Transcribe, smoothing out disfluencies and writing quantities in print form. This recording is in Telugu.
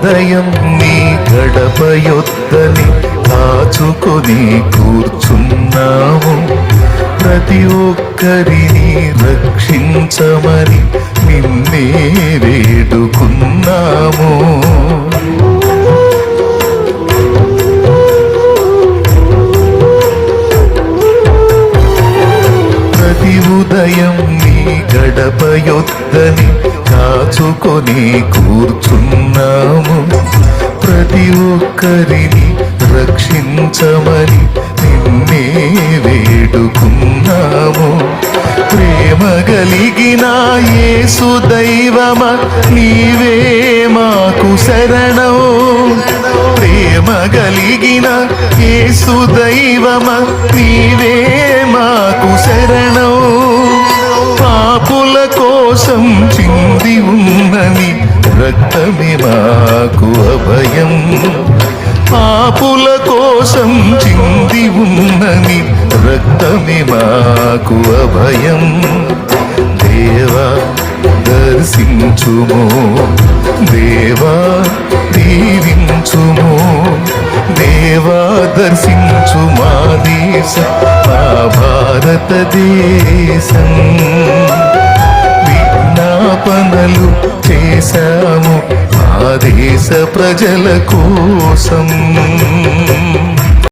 ఉదయం నీ గడప యొద్దని కాచుకొని కూర్చున్నాము. ప్రతి ఒక్కరిని రక్షించమని నిన్నే వేడుకున్నాము. ప్రతి ఉదయం నీ గడప యొద్దని కాచుకొని కూర్చున్నాము. ప్రతి ఒక్కరిని రక్షించమని నిన్నే వేడుకున్నాము. ప్రేమ కలిగిన యేసు దైవమా నీవే మాకు శరణం. ప్రేమ కలిగిన యేసు దైవమా నీవే మాకు శరణం. పాపుల కోసం చింది ఉన్నని రక్తమే మాకు అభయం. పాపుల కోసం చింది ఉన్నని రక్తమే మాకు అభయం. దేవా దర్శించుము, దేవా దీవించుము. దేవా దర్శించు మా దేశం, మా భారతదేశం. విజ్ఞాపనలు చేశాము మా దేశ ప్రజల కోసం.